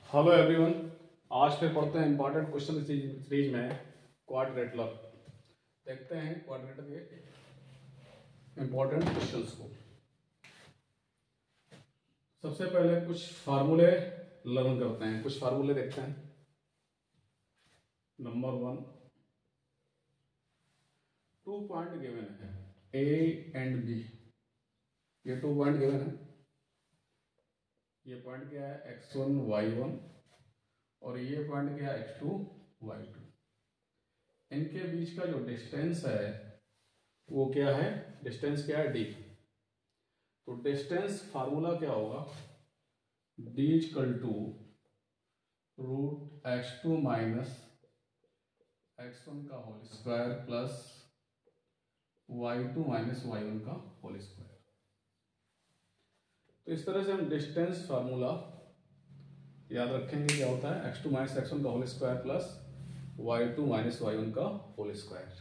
Hello everyone. आज फिर पढ़ते हैं इंपॉर्टेंट क्वेश्चन सीरीज में क्वाड्रेटिक। देखते हैं क्वाड्रेटिक के इंपॉर्टेंट क्वेश्चंस को। सबसे पहले कुछ फार्मूले लर्न करते हैं, कुछ फार्मूले देखते हैं। नंबर 1, 2 पॉइंट गिवन है ए एंड बी। ये 2 पॉइंट गिवन है। ये पॉइंट क्या है x1 y1 और ये पॉइंट क्या है x2 y2। इनके बीच का जो डिस्टेंस है वो क्या है, डिस्टेंस क्या है d। तो डिस्टेंस फार्मूला क्या होगा, d equal to root x2 minus x1 का whole square plus y2 minus y1 का होल स्क्वायर। तो इस तरह से हम डिस्टेंस फार्मूला याद रखेंगे। क्या होता है x2 माइनस x1 का whole square plus y2 minus y1 का होल स्क्वायर।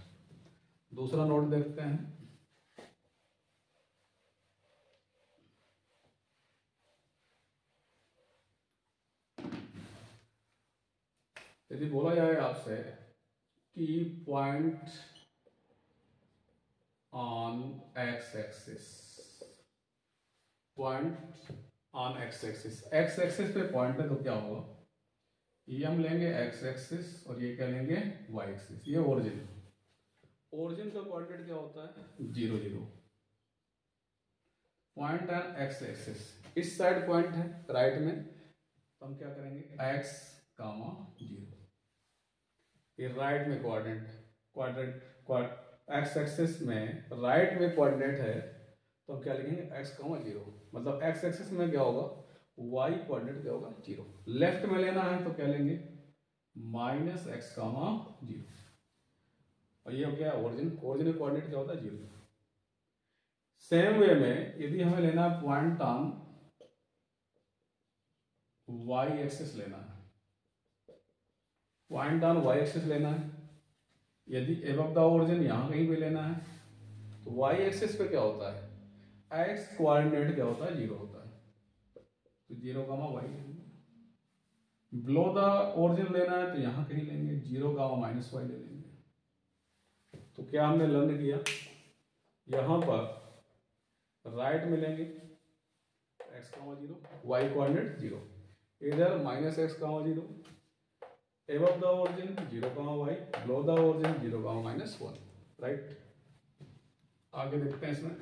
दूसरा नोट देखते हैं। यदि बोला जाए आपसे कि point on x axis, point on x axis, x axis पे पॉइंट है तो क्या होगा, ये हम लेंगे एक्स एक्सिस और ये क्या लेंगे वाई एक्सिस। ये ओरिजिन, ओरिजिन का कोऑर्डिनेट क्या होता है 0 0। पॉइंट ऑन एक्स एक्सिस, इस साइड पॉइंट है राइट में, तो हम क्या करेंगे x कामा 0। ये राइट में कोऑर्डिनेट, क्वाड्रेंट एक्स एक्सिस में राइट में कोऑर्डिनेट है तो हम क्या लिखेंगे x कामा 0। मतलब x एक्सिस में क्या होगा, y कोऑर्डिनेट क्या होगा 0। लेफ्ट में लेना है तो क्या लेंगे माइनस x कामा 0। और ये हो गया ओरिजिन, ओरिजिन कोऑर्डिनेट क्या होता है 0। सेम वे में यदि हमें लेना है पॉइंट ऑन y एक्सिस लेना है, पॉइंट ऑन y एक्सिस लेना है, यदि एबव द ओरिजिन यहां कहीं पे लेना है तो y एक्सिस पे क्या होता है x कोऑर्डिनेट क्या होता है 0 होता है, तो 0 कामा y लेंगे। बिलो द ओरिजिन लेना है तो यहां कहीं लेंगे 0 कामा माइनस y ले लेंगे। तो क्या हमने लर्न किया, यहां पर राइट में लेंगे x कामा 0, y कोऑर्डिनेट 0, इधर minus x comma 0, above the origin 0 comma y, below the origin 0 comma minus 1। Right, आगे देखते हैं इसमें।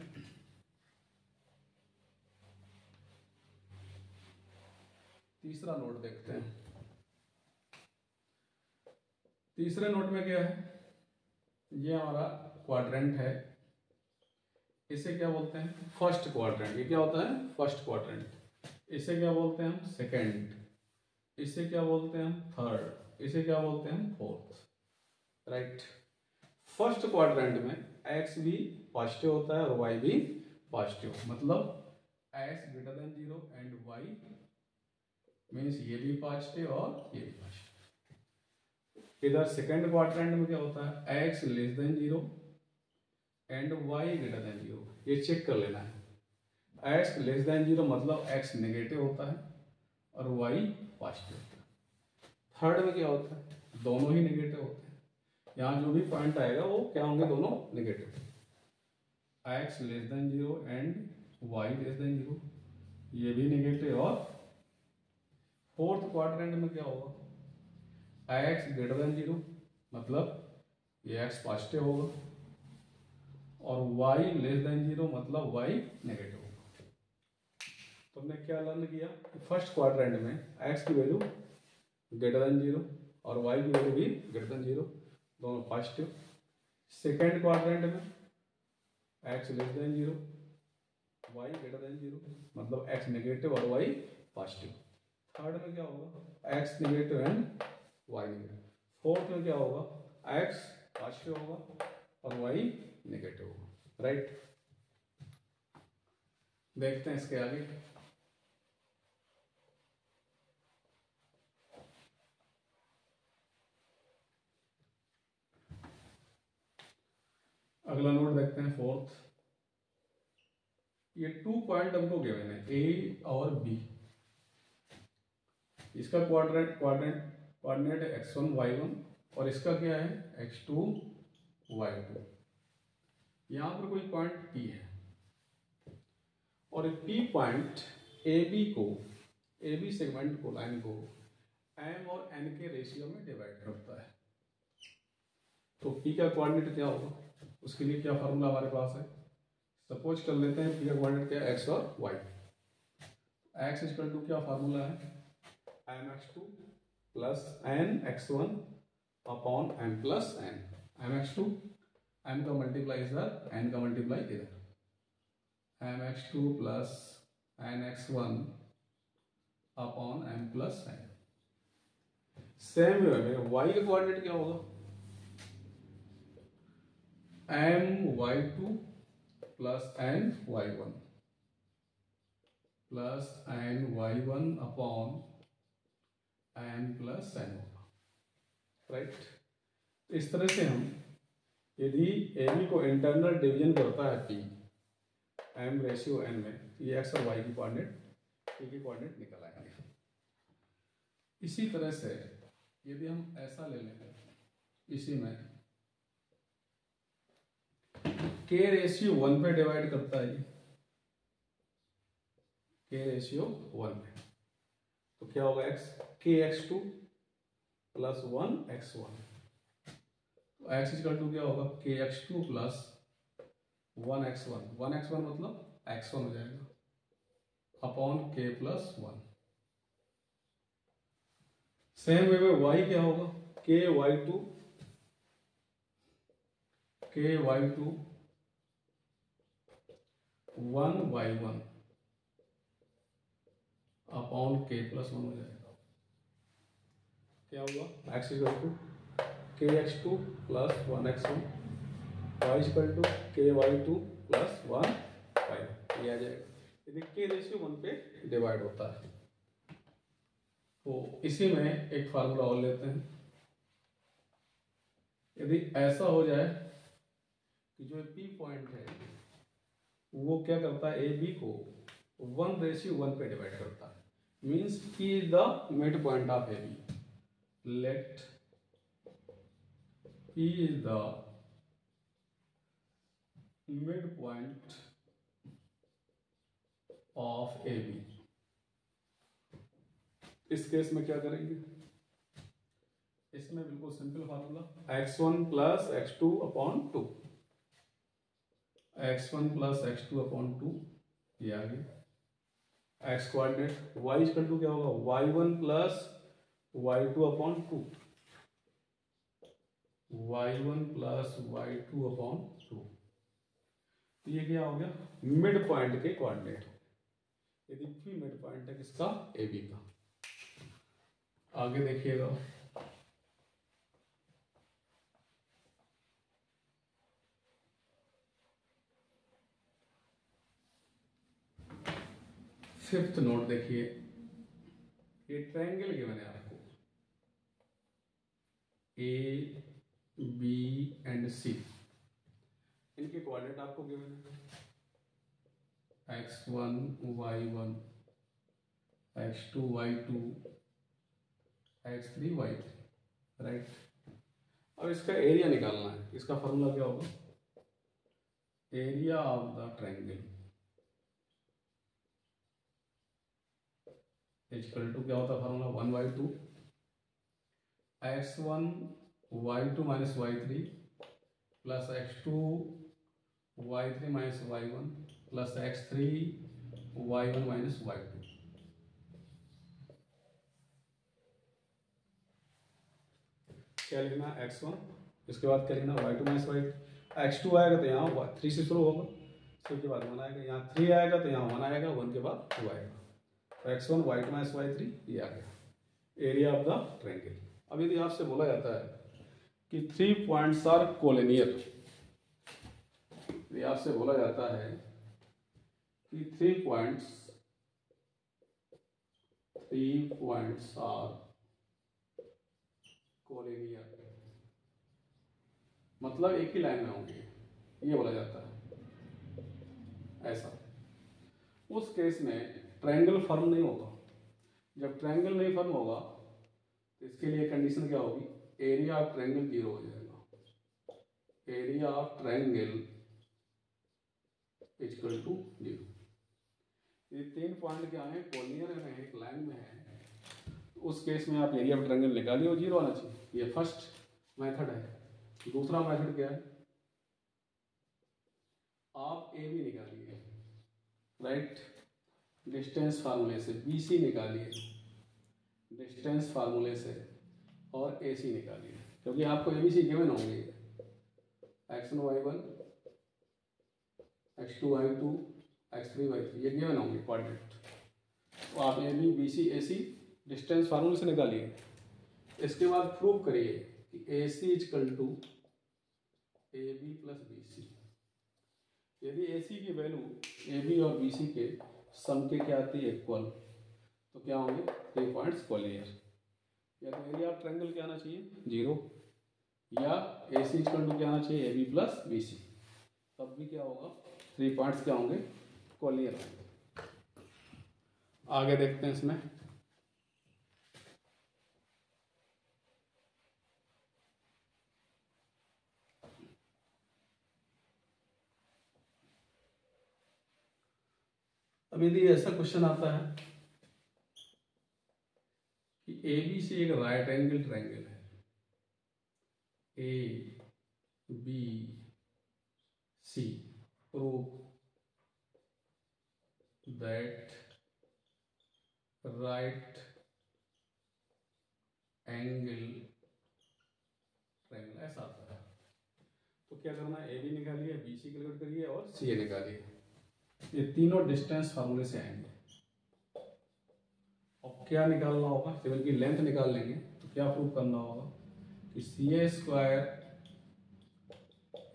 तीसरा नोट देखते हैं। तीसरे नोट में क्या है, ये हमारा क्वाड्रेंट है, इसे क्या बोलते हैं फर्स्ट क्वाड्रेंट। ये क्या होता है फर्स्ट क्वाड्रेंट। इसे क्या बोलते हैं हम सेकंड, इसे क्या बोलते हैं हम थर्ड, इसे क्या बोलते हैं हम फोर्थ। राइट, फर्स्ट क्वाड्रेंट में x भी पॉजिटिव होता है और y भी पॉजिटिव, मतलब x greater than 0 and y means ये भी पॉजिटिव और ये भी पॉजिटिव। इधर सेकंड क्वाड्रेंट में क्या होता है x less than 0 and y greater than 0। ये चेक कर लेना है, x लेस देन 0 मतलब x नेगेटिव होता है और y पॉजिटिव होता है। थर्ड में क्या होता है दोनों ही नेगेटिव होते हैं, यहाँ जो भी पॉइंट आएगा वो क्या होंगे दोनों negative. x less than 0 and y less than 0, ये भी नेगेटिव। और फोर्थ क्वाड्रेंट में क्या होगा x ग्रेटर देन 0 मतलब ये x पॉजिटिव होगा और y लेस देन 0 मतलब y नेगेटिव होगा। तो हमने क्या लर्न किया, फर्स्ट क्वाड्रेंट में x की वैल्यू ग्रेटर देन 0 और y की वैल्यू भी ग्रेटर देन 0, दोनों पॉजिटिव। सेकेंड क्वाड्रेंट में x less than 0 y greater than 0 मतलब x नेगेटिव और y पॉजिटिव। थर्ड में क्या होगा x negative and y negative. Fourth में क्या होगा x पॉजिटिव होगा और y नेगेटिव होगा। राइट, देखते हैं इसके आगे। अगला नोट देखते हैं फोर्थ। ये 2 पॉइंट हमको गिवन है A और B। इसका कोऑर्डिनेट है x1 y1 और इसका क्या है x2 y2। यहाँ पर कोई पॉइंट P है और P पॉइंट AB सेगमेंट को लाइन को M और N के रेशियो में डिवाइड करता है। तो P का कोऑर्डिनेट क्या होगा, उसके लिए क्या फार्मूला हमारे पास है। सपोज कर लेते हैं P का कोऑर्डिनेट क्या है x और y। x इक्वल टू क्या फार्मूला है mx2 plus nx1 upon m plus n। mx2 m का मल्टीप्लाई इधर n का मल्टीप्लाई इधर, mx2 plus nx1 upon m plus n। Same way में y का कोऑर्डिनेट क्या होगा my2 plus ny1 plus ny1 upon m plus n होगा, right. इस तरह से हम यदि AB को इंटरनल डिवीजन करता है P m रेशियो n में, ये x और y की कोऑर्डिनेट P की कोऑर्डिनेट निकल आएंगे। इसी तरह से यदि हम ऐसा ले लें, इसी में k रेशियो 1 पे डिवाइड करता है, k रेशियो 1 पे, तो क्या होगा kx2 प्लस 1x1। तो x इक्वल टू क्या होगा kx2 प्लस 1x1, 1x1 मतलब x1 हो जाएगा upon k plus 1। Same way में y क्या होगा ky2 1y1 upon k plus 1 हो जाएगा। क्या होगा x equal to kx2 plus 1x1 y equal to ky2 plus 1y, ये आ जाएगा यदि k रेशियो 1 पे डिवाइड होता है। तो इसी में एक फार्मूला और लेते हैं। यदि ऐसा हो जाए कि जो P पॉइंट है वो क्या करता है AB को 1:1 पे डिवाइड करता है, means P is the mid point of AB। Let P is the midpoint of AB। इस केस में क्या करेंगे, इसमें बिल्कुल simple formula x1 plus x2 upon 2, x1 plus x2 upon 2, ये आ गया। x coordinate y equal to क्या होगा y1 plus y2 upon 2, y1 plus y2 upon 2। तो ये क्या हो गया मिड पॉइंट के कोऑर्डिनेट। यदि P मिड पॉइंट है किसका AB का। आगे देखिएगा, फिफ्थ नोट देखिए, ये ट्रायंगल गिवन है आपको A B एंड C, इनके कोऑर्डिनेट आपको गिवन है x1 y1 x2 y2 x3 y3, right. अब इसका एरिया निकालना है। इसका फॉर्मूला क्या होगा area of the triangle equal to क्या होता है formula 1/2 x1 y2 minus y3 plus x2 y3 minus y1 plus x3 y1 minus y2। क्या लिखना x1, इसके बाद क्या लिखना y2 माइनस y2। x2 आएगा तो यहाँ 3 से शुरू होगा, फिर के बाद 1 आएगा, यहाँ 3 आएगा तो यहाँ 1 आएगा, 1 के बाद 2 आएगा। तो x1 y2 माइनस y3 ये आ गया एरिया ऑफ द ट्रायंगल। अब यदि आपसे बोला जाता है कि 3 पॉइंट्स आर कोलिनियर, यदि आपसे बोला जाता है कि 3 पॉइंट्स आर कोलिनियर, मतलब एक ही लाइन में होंगे, ये बोला जाता है। ऐसा उस केस में ट्रायंगल फॉर्म नहीं होगा, जब ट्रायंगल नहीं फॉर्म होगा तो इसके लिए कंडीशन क्या होगी, एरिया ऑफ ट्रायंगल 0 हो जाएगा, area of triangle equal to 0। ये 3 पॉइंट क्या है, कोलिनियर में है, एक लाइन में है, उस केस में आप एरिया ऑफ ट्रायंगल निकालिए और 0 आना चाहिए। ये फर्स्ट मेथड है। दूसरा मेथड क्या है, आप ए बी निकालिए, राइट, डिस्टेंस फार्मूले से, बी सी निकालिए डिस्टेंस फार्मूले से, और ए सी निकालिए, क्योंकि आपको ए बी सी गिवन होंगे, x1 y1 x2 y2 x3 y3 ये गिवन होंगे कोऑर्डिनेट। तो आप A B B C A C distance फार्मूले से निकालिए। इसके बाद प्रूव करिए कि A C equal to A B plus B C. यदि ए सी की वैल्यू ए बी और बी सी के सम के क्या आती है, इक्वल, तो क्या होंगे 3 पॉइंट्स कोलिनियर। या तो एरिया ऑफ ट्रायंगल क्या आना चाहिए 0, या ए सी इक्वल टू क्या आना चाहिए A B plus B C, तब भी क्या होगा 3 पॉइंट्स क्या होंगे, कोलिनियर होंगे। आगे देखते हैं इसमें। अब यदि ऐसा क्वेश्चन आता है कि ए बी सी एक राइट एंगल ट्रायंगल है, A B C, prove that right angle triangle, ऐसा आता है तो क्या करना है, ए बी निकालिए, बी सी कैलकुलेट करिए और सी ए निकालिए। ये तीनों डिस्टेंस फार्मूले से आएंगे। और क्या निकालना होगा, केवल की लेंथ निकाल लेंगे तो क्या प्रूव करना होगा कि C A square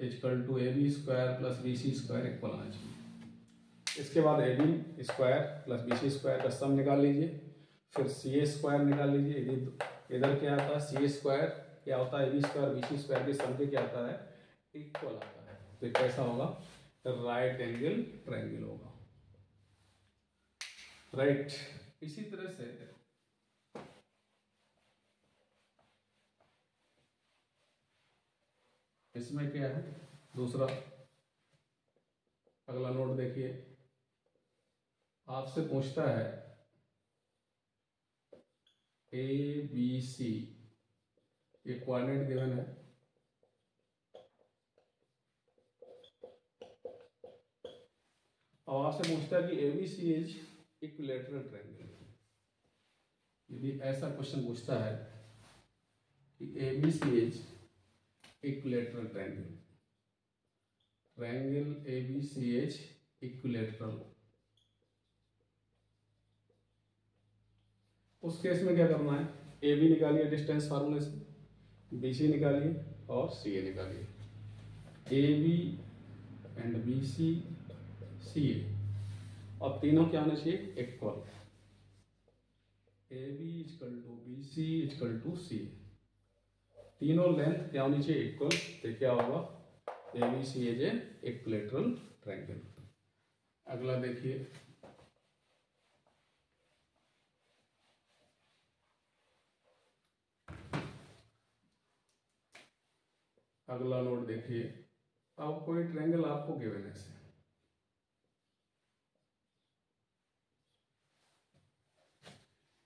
equal to A B square plus B C square equal आना चाहिए। इसके बाद A B square plus B C square का सम निकाल लीजिए, फिर सी ए स्क्वायर निकाल लीजिए। इधर क्या आता है, सी ए स्क्वायर क्या होता है, A B square B C square के सम के क्या आता है, इक्वल आता है। तो ये कैसा होगा, राइट एंगल ट्रायंगल होगा, राइट। इसी तरह से इसमें क्या है, दूसरा अगला नोट देखिए, आपसे पूछता है ए बी सी, ये कोऑर्डिनेट गिवन है, और आपसे पूछता है कि A B C is equilateral triangle. यदि ऐसा क्वेश्चन पूछता है कि A B C is equilateral triangle, triangle A B C is equilateral, उस केस में क्या करना है, ए बी निकालिए डिस्टेंस फार्मूले से, बी सी निकालिए और सी ए निकालिए। A B and B C C A, अब तीनों क्या होना चाहिए, equal, A B equal to B C equal to C A, तीनों लेंथ क्या होनी चाहिए, इक्वल। तो क्या होगा, A B C is a equilateral triangle. अगला देखिए, अगला नोट देखिए। अब कोई ट्रायंगल आपको गिवन है ऐसे,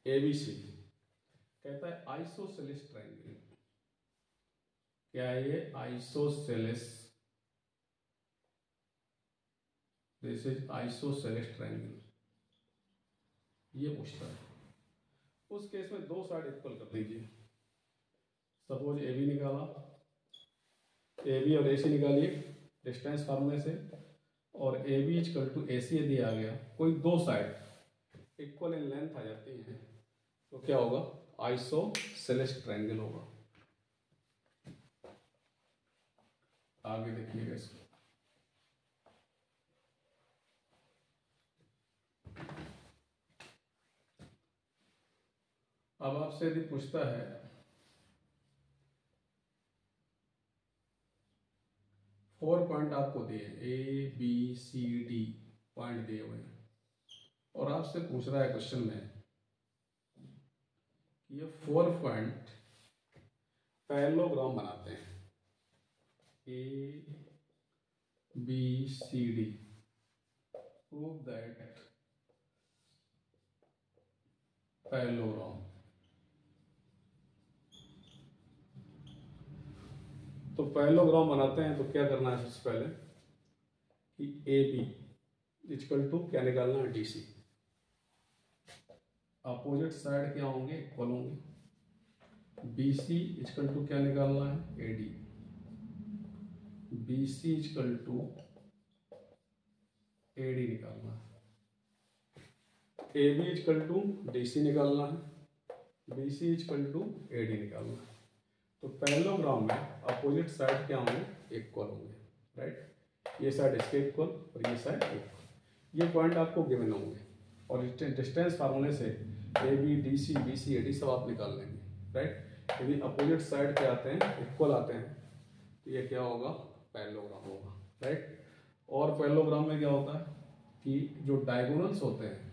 एबीसी, कहता है आइसोसेलेस ट्रायंगल। क्या है ये, isosceles, this is isosceles triangle, ये पूछता है। उस केस में दो साइड इक्वल कर दीजिए। सपोज ए बी निकाला, ए बी और ए सी निकालिए डिस्टेंस फार्मूले से, और ए बी इक्वल टू ए सी यदि आ गया, कोई दो साइड इक्वल इन लेंथ आ जाती हैं, तो क्या होगा, आइसोसेलेस ट्रायंगल होगा। आगे देखिएगा इसको, अब आपसे यदि पूछता है 4 पॉइंट आपको दिए, A B C D point दिए हुए हैं, और आपसे पूछ रहा है क्वेश्चन में ये 4 पॉइंट पैरेललोग्राम बनाते हैं, ABCD, प्रूव दैट पैरेललोग्राम। तो पैरेललोग्राम बनाते हैं तो क्या करना है सबसे पहले कि AB इक्वल टू क्या निकालना है, DC। अपोजिट साइड क्या होंगे, इक्वल होंगे। BC इक्वल टू क्या निकालना है, AD। BC equal to AD निकालना है। AB इक्वल टू DC निकालना है। BC इक्वल टू AD निकालना है। तो पैरेललोग्राम में अपोजिट साइड क्या होंगे, इक्वल होंगे, राइट। ये साइड इसके इक्वल और ये साइड इक्वल। ये पॉइंट आपको गिवन होंगे और डिस्टेंस फार्मूले से AB DC BC AD सब आप निकाल लेंगे, राइट। यदि अपोजिट साइड के आते हैं, इक्वल आते हैं, तो ये क्या होगा, पैरेललोग्राम होगा, राइट। और पैरेललोग्राम में क्या होता है कि जो डायगोनल्स होते हैं,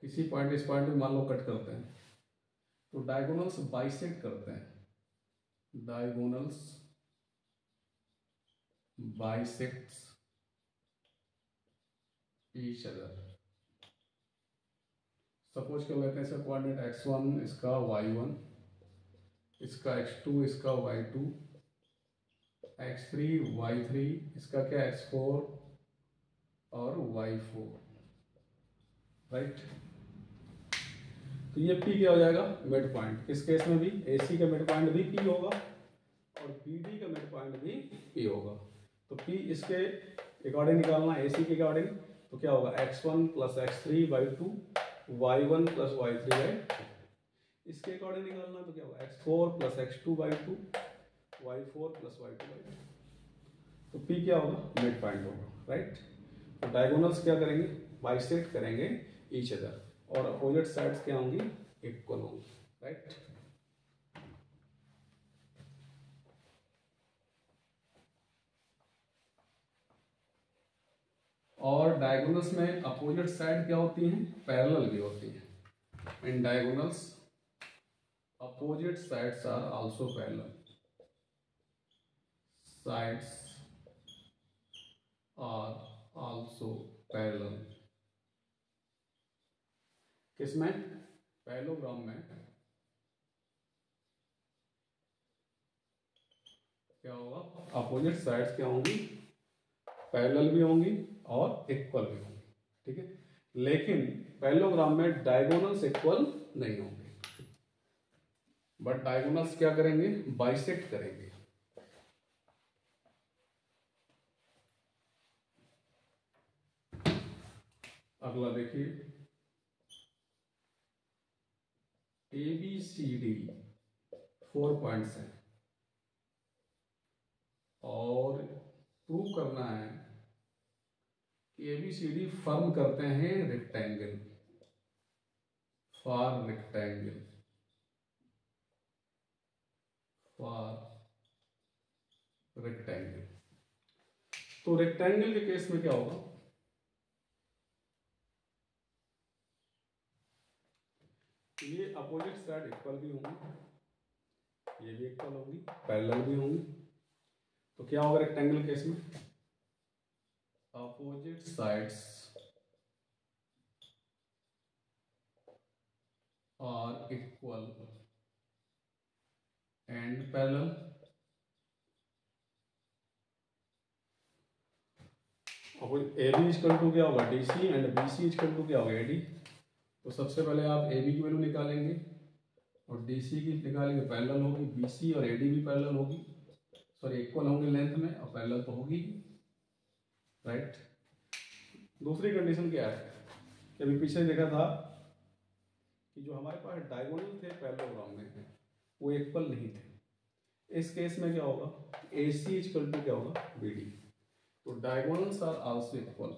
किसी पॉइंट इस पॉइंट में मान लो कट करते हैं, तो डायगोनल्स बाइसेक्ट करते हैं। Diagonals bisects each other. Suppose कर लेते हैं इसका कोऑर्डिनेट x1, इसका y1, इसका x2, इसका y2, x3 y3, इसका क्या x4 और y4, राइट। तो ये P क्या हो जाएगा, मिड पॉइंट। इस केस में भी AC का मिड पॉइंट भी P होगा और BD का मिड पॉइंट भी P होगा। तो P इसके अकॉर्डिंग निकालना, AC के अकॉर्डिंग, तो क्या होगा, x1 plus x3 y2, y1 plus y3 y2। इसके अकॉर्डिंग निकालना तो क्या होगा, x4 plus x2 y2, y4 plus y2 y2। तो P क्या होगा, मिड पॉइंट होगा, राइट। तो डायगोनल्स क्या करेंगे, बाइसेक्ट करेंगे ईच अदर, और अपोजिट साइड्स क्या होंगी, इक्वल होंगी, राइट। और डायगोनल्स में अपोजिट साइड क्या होती हैं, पैरेलल भी होती हैं। इन diagonals opposite sides are also parallel. Sides are also parallel. किसमें, पैरेललोग्राम में क्या होगा, अपोजिट साइड्स क्या होंगी, पैरेलल भी होंगी और इक्वल भी होंगी, ठीक है। लेकिन पैरेललोग्राम में डायगोनल्स इक्वल नहीं होंगे, बट डायगोनल्स क्या करेंगे, बाइसेक्ट करेंगे। अगला देखिए, ABCD 4 पॉइंट्स हैं और प्रूव करना है कि ABCD फॉर्म करते हैं rectangle, for rectangle, for rectangle. तो रेक्टेंगल के केस में क्या होगा, ये अपोजिट साइड इक्वल भी होंगी, ये भी इक्वल होंगी, पैरेलल भी होंगी। तो क्या होगा रेक्टेंगल केस में, opposite sides are equal and parallel. AB equal to क्या होगा, DC and BC equal to क्या होगा, AD। तो सबसे पहले आप AB की वैल्यू निकालेंगे और DC की निकालेंगे, पैरेलल होगी, BC और AD भी पैरेलल होगी, सॉरी इक्वल होंगे लेंथ में और पैरेलल तो होगी, राइट। दूसरी कंडीशन क्या है कि अभी पीछे देखा था कि जो हमारे पास डायगोनल थे पैरेललोग्राम में वो इक्वल नहीं थे। इस केस में क्या होगा, AC इक्वल टू क्या होगा, BD। तो diagonals are also equal,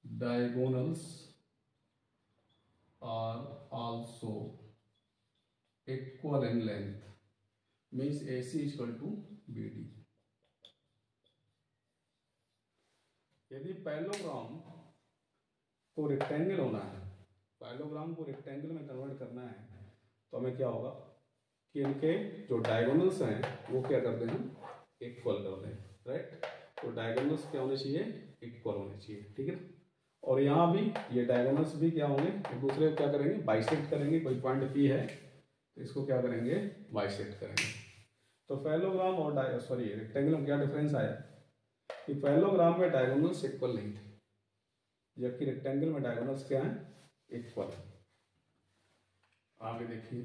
diagonals are also equal in length, means AC equal to BD। यदि पैरेललोग्राम को रेक्टेंगल होना है पैरेललोग्राम को रेक्टेंगल में कन्वर्ट करना है तो हमें क्या होगा कि इनके जो डायगोनल्स हैं वो क्या कर दें हम इक्वल कर दें, राइट। तो डायगोनल्स क्या होने चाहिए, इक्वल होने चाहिए, ठीक है ना। और यहाँ भी ये डायगोनल्स भी क्या होंगे, एक दूसरे को क्या करेंगे, बाइसेक्ट करेंगे। कोई पॉइंट पी है तो इसको क्या करेंगे, बाइसेक्ट करेंगे। तो पैरेललोग्राम और रेक्टेंगल में क्या डिफरेंस आया कि पैरेललोग्राम में डायगोनल्स इक्वल नहीं थे, जबकि रेक्टेंगल में डायगोनल्स क्या है, इक्वल। आगे देखिए,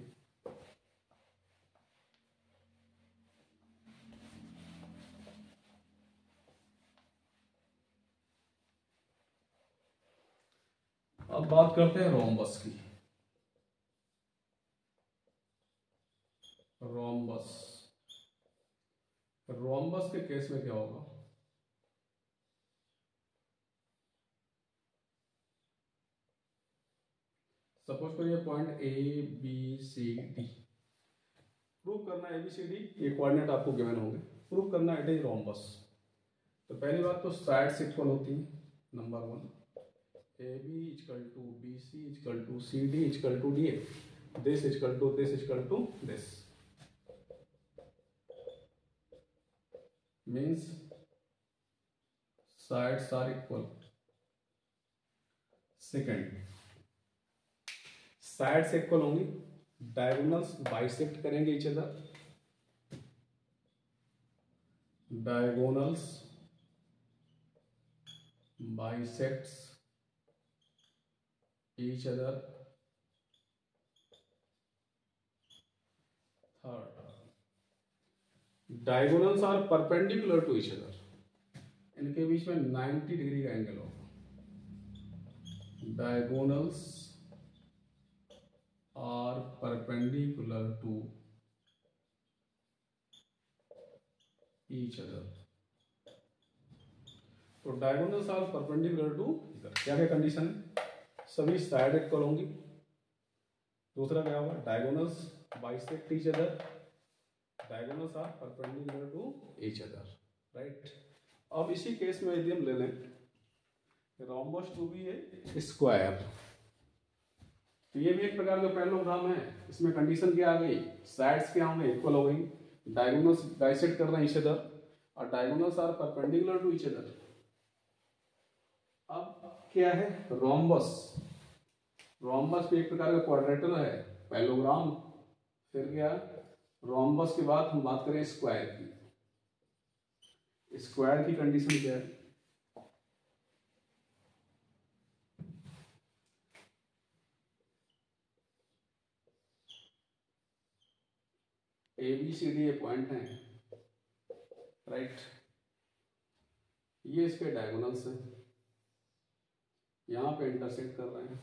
अब बात करते हैं रोम्बस की। रोम्बस के केस में क्या होगा, सपोज करिए point A B C D, prove करना है ए बी सी डी, ये कोऑर्डिनेट आपको गिवन होंगे, प्रूव करना इट इज रोम्बस। तो पहली बात तो साइड्स इक्वल होती है, number 1, A B equal to B C equal to C D equal to D A, this equal to this equal to this, means sides are equal. Second, sides equal होंगी, diagonals bisect करेंगे each other, diagonals bisects each other. Third, diagonals are perpendicular to each other. इनके बीच में 90 degree का angle होगा. Diagonals are perpendicular to each other. तो diagonals are perpendicular to इधर, क्या क्या कंडीशन है, सभी साइड इक्वल होंगी. दूसरा क्या होगा, diagonals bisect each other, diagonals are perpendicular to each other, right. अब इसी केस में यदि हम ले लें rhombus to be a square, तो ये भी एक प्रकार का पैरेललोग्राम है. इसमें कंडीशन क्या आ गई, साइड्स क्या होंगे, इक्वल हो गई, डायगोनल्स बाइसेक्ट कर रहे हैं ईच अदर और diagonals are perpendicular to each other. अब क्या है रोम्बस, रोम्बस भी एक प्रकार का क्वाड्रेटर है, पैरेललोग्राम. फिर क्या, रोम्बस के बाद हम बात करें स्क्वायर की. स्क्वायर की कंडीशन क्या है, ए बी सी डी ये पॉइंट हैं, राइट. ये इसके डायगोनल्स हैं, यहां पे इंटरसेक्ट कर रहे हैं,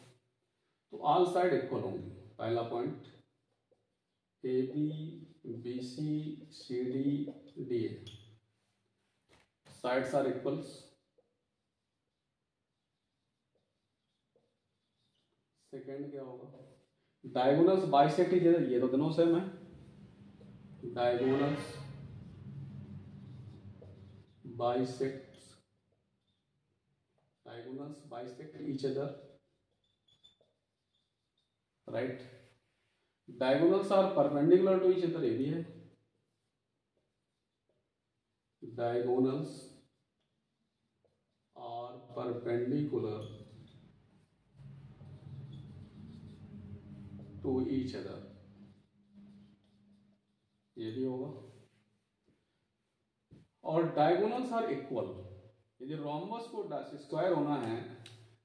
तो ऑल साइड इक्वल होंगी. पहला point A B C C D D A, sides are equals. Second क्या होगा, डायगोनल्स बाइसेक्ट ईच अदर, ये तो दोनों सेम है, diagonals bisect, diagonals bisect each other, right. Diagonals are perpendicular to each other, ये भी है, diagonals are perpendicular to each other, ये भी होगा. और डायगोनल्स आर इक्वल, यदि रोम्बस को स्क्वायर होना है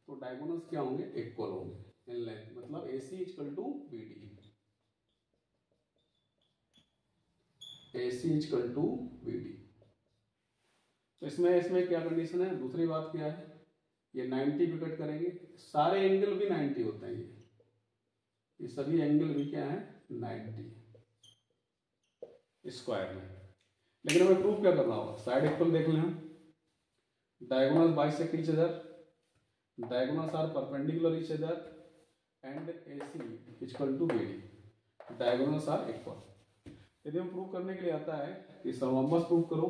तो डायगोनल्स क्या होंगे, इक्वल होंगे इन लेंथ, मतलब AC equal to BD, AC equal to BD. तो इसमें क्या कंडीशन है, दूसरी बात क्या है, ये 90 पे कट करेंगे, सारे एंगल भी 90 होते हैं, ये सभी एंगल भी क्या है 90 स्क्वायर में. लेकिन हमें प्रूव क्या करना होगा, साइड इक्वल देख लें हम, diagonals bisect each other, diagonals are perpendicular each other and AC equal to BD, diagonals are equal. यदि हम प्रूव करने के लिए आता है कि रोम्बस प्रूव करो,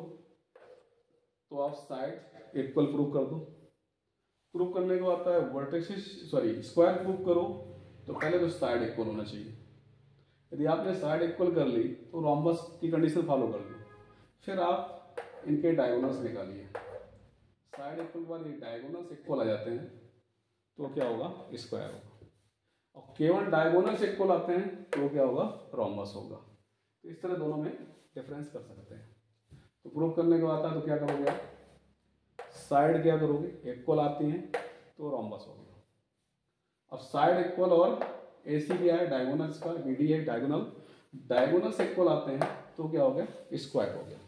तो आप साइड इक्वल प्रूव कर दो. प्रूव करने को आता है वर्टेक्सिस स्क्वायर प्रूव करो, तो पहले तो साइड इक्वल होना चाहिए। यदि आपने साइड इक्वल कर ली तो रोम्बस की कंडीशन फॉलो कर ली, फिर आप इनके डायगोनल्स निकालिए। साइड इक्वल के बाद ये डायगोनल्स इक्वल आ जाते हैं तो क्या होगा, स्क्वायर होगा। और केवल डायगोनल्स इक्वल आते हैं तो क्या होगा, रोम्बस होगा। तो इस तरह दोनों में डिफरेंस कर सकते हैं। तो प्रूव करने को आता है तो क्या करोगे आप, साइड क्या करोगे, इक्वल आती हैं तो रोम्बस होगा। अब साइड इक्वल और AC क्या है, डायगोनल्स का, BD है डायगोनल, डायगोनल्स इक्वल आते हैं तो क्या हो गया, स्क्वायर हो गया।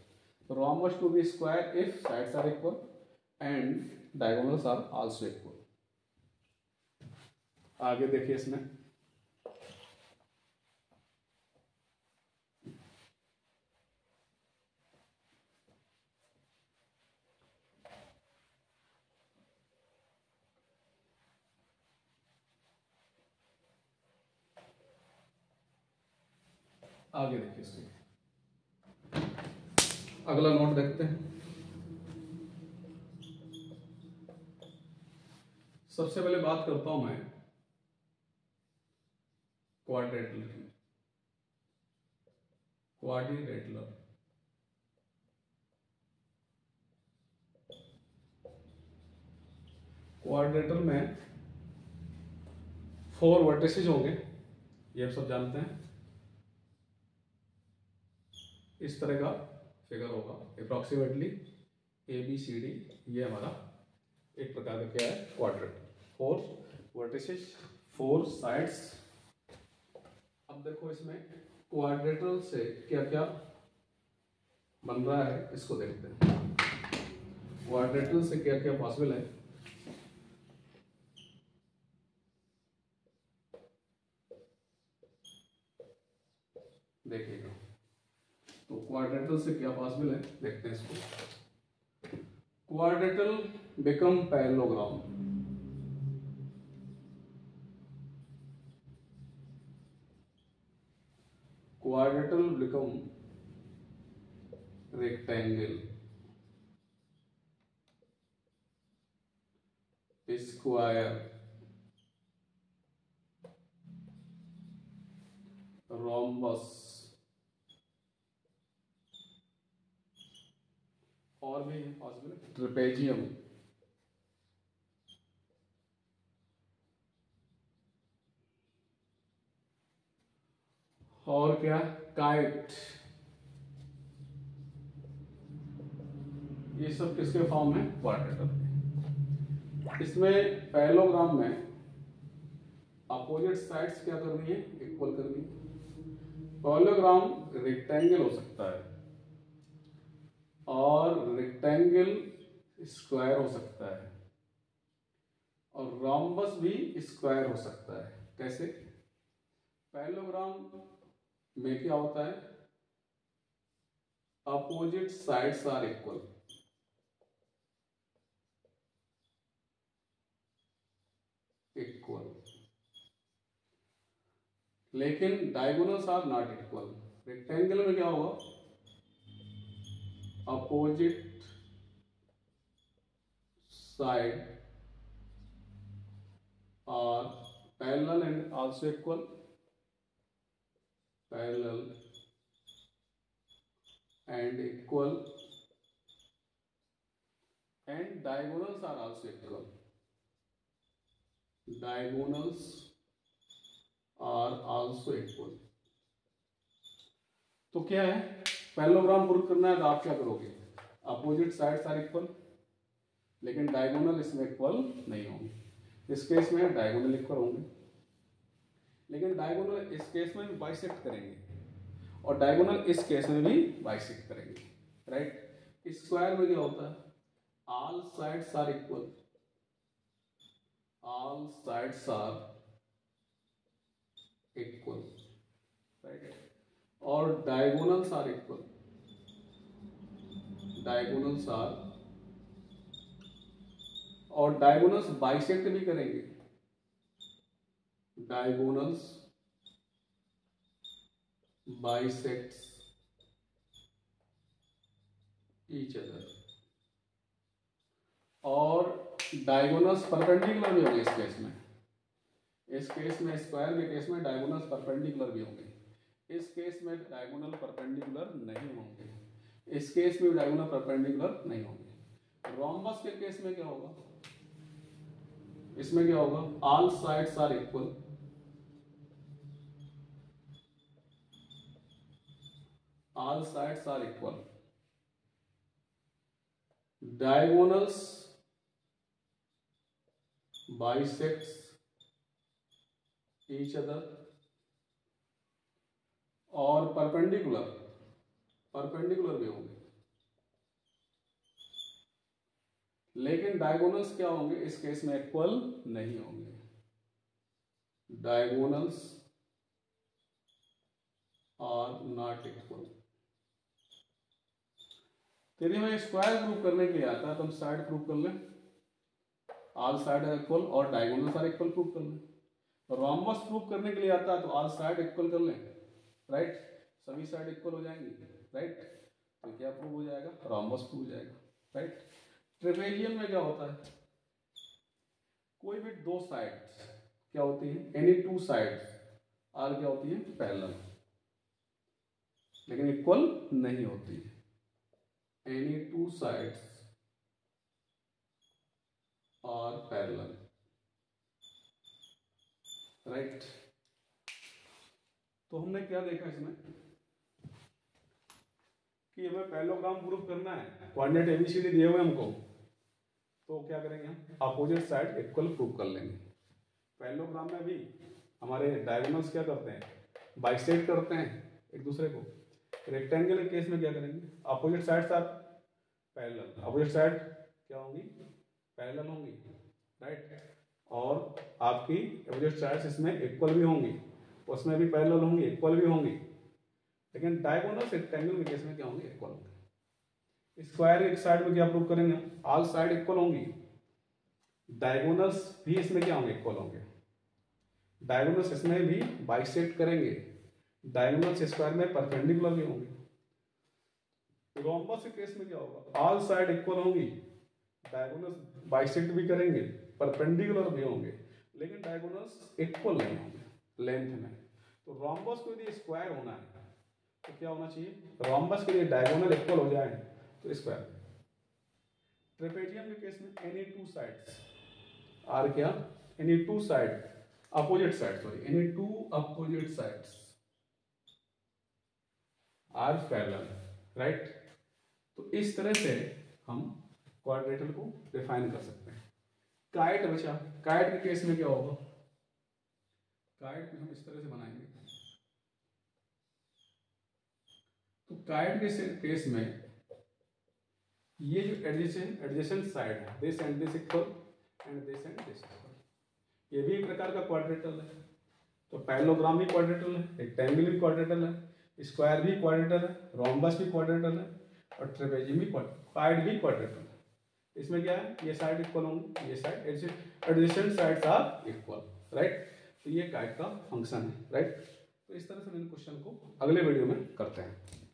तो rhombus to be square if sides are equal and diagonals are also equal. आगे देखिए इसमें, आगे देखिए इसमें अगला नोट देखते हैं। सबसे पहले बात करता हूं मैं क्वाड्रेटलर की, क्वाड्रिलेटरल। क्वाड्रेटरल में 4 वर्टिसेस होंगे, ये आप सब जानते हैं। इस तरह का फिगर होगा अप्रॉक्सीमेटली ABCD, ये हमारा एक प्रकार का क्या है, क्वाड्रेट। 4 vertices, 4 sides. अब देखो इसमें क्वाड्रेटरल से क्या क्या बन रहा है, इसको देखते हैं। क्वाड्रेटरल से क्या क्या पॉसिबल है। देखिएगा, तो क्वाड्रेटरल से क्या पॉसिबल है, देखते हैं इसको। Quadrilateral become parallelogram. Quadrilateral become rectangle, square, rhombus, और भी है पॉसिबल, ट्रेपेजियम, और क्या, काइट। ये सब किसके फॉर्म में, क्वाड्रेटरल। इसमें पैरेललोग्राम में अपोजिट साइड्स क्या करनी है, इक्वल करनी है। पैरेललोग्राम रेक्टेंगल हो सकता है और रेक्टेंगल स्क्वायर हो सकता है और रोम्बस भी स्क्वायर हो सकता है। कैसे, पैरेललोग्राम में क्या होता है, अपोजिट साइड्स आर इक्वल, लेकिन diagonals are not equal. Rectangle में क्या होगा, opposite side are parallel and also equal, parallel and equal, and diagonals are also equal, diagonals are also equal. तो क्या है, पैरेललोग्राम प्रूव करना है तो आप क्या करोगे, अपोजिट साइड्स आर इक्वल लेकिन डायगोनल इसमें इक्वल नहीं होंगे। इस केस में डायगोनल इक्वल होंगे लेकिन डायगोनल इस केस में भी बाइसेक्ट करेंगे और डायगोनल इस केस में भी बाइसेक्ट करेंगे, राइट। स्क्वायर में क्या होता है, all sides are equal, all sides are equal, right. और diagonals are equal, diagonals are, और डायगोनल्स बाइसेक्ट भी करेंगे, डायगोनल्स बाइसेक्ट्स ईच अदर, और डायगोनल्स परपेंडिकुलर भी होंगे इस केस में, इस केस में, स्क्वायर के केस में डायगोनल परपेंडिकुलर भी होंगे, इस केस में डायगोनल परपेंडिकुलर नहीं होंगे, इस केस में डायगोनल परपेंडिकुलर नहीं होंगे। रोम्बस के केस में क्या होगा, इसमें क्या होगा, all sides are equal, all sides are equal, diagonals bisects each other और परपेंडिकुलर भी होंगे, लेकिन डायगोनल्स क्या होंगे, इस केस में इक्वल नहीं होंगे, डायगोनल्स आर नॉट इक्वल। यदि हमें स्क्वायर प्रूव करने के लिए आता है तो हम साइड प्रूव कर लें, ऑल साइड आर इक्वल और डायगोनल्स आर इक्वल प्रूव कर लें। रोम्बस प्रूव करने के लिए आता है तो ऑल साइड इक्वल कर लें, राइट, सभी साइड इक्वल हो जाएंगी, राइट, तो क्या प्रूव हो जाएगा, रोम्बस प्रूव हो जाएगा, राइट। ट्रेपेजियम में क्या होता है, कोई भी दो साइड्स क्या होती है, एनी टू साइड्स आर क्या होती है, पैरेलल, लेकिन इक्वल नहीं होती है, एनी टू साइड्स और पैरेलल, राइट। तो हमने क्या देखा इसमें कि हमें पैरेललोग्राम प्रूव करना है, कोऑर्डिनेट एबीसीडी दिए हुए हमको, तो क्या करेंगे हम, अपोजिट साइड इक्वल प्रूव कर लेंगे। पैरेललोग्राम में भी हमारे डायगोनल्स क्या करते हैं, बाइसेक्ट करते हैं एक दूसरे को। रेक्टेंगल के केस में क्या करेंगे, opposite sides are parallel, opposite side क्या होंगी, पैरेलल होंगी, राइट, और आपकी अपोजिट साइड्स इसमें इक्वल भी होंगी, उसमें भी पैरेलल होंगी, इक्वल भी होंगी, लेकिन डायगोनल्स रेक्टेंगल के केस में क्या होंगे, इक्वल होंगे। स्क्वायर एक साइड में क्या प्रूव करेंगे, ऑल साइड इक्वल होंगी, डायगोनल्स भी इसमें क्या होंगे, इक्वल होंगे, डायगोनल्स इसमें भी बाइसेक्ट करेंगे, डायगोनल्स स्क्वायर में परपेंडिकुलर भी होंगे। रोम्बस के केस में क्या होगा, ऑल साइड इक्वल होंगी, डायगोनल्स बाइसेक्ट भी करेंगे, परपेंडिकुलर भी होंगे, लेकिन डायगोनल्स इक्वल नहीं होंगे लेंथ में। तो रोम्बस को यदि स्क्वायर होना है तो क्या होना चाहिए, रोम्बस के लिए डायगोनल इक्वल हो जाए तो स्क्वायर। ट्रेपेजियम के केस में एनी टू साइड्स आर क्या, any two side opposite side, sorry, any two opposite sides are parallel, right. तो इस तरह से हम क्वाड्रेटल को डिफाइन कर सकते हैं। काइट बचा, काइट के केस में क्या होगा, काइट को हम इस तरह से बनाएंगे, तो काइट के केस में ये जो एडजेसेंट साइड है, this and this equal and this and this equal, ये भी एक प्रकार का क्वाड्रेटल है। तो पैरेललोग्राम भी क्वाड्रेटल है, रेक्टेंगल भी क्वाड्रेटल है, स्क्वायर भी क्वाड्रेटल है, रोम्बस भी क्वाड्रेटल है, और ट्रेपेजियम भी काइट भी क्वाड्रेटल है। इसमें क्या है, ये साइड इक्वल होंगे, ये side adjacent sides are equal, right. तो ये काइट का फंक्शन है, राइट। तो इस तरह से हम इन क्वेश्चन को अगले वीडियो में करते हैं।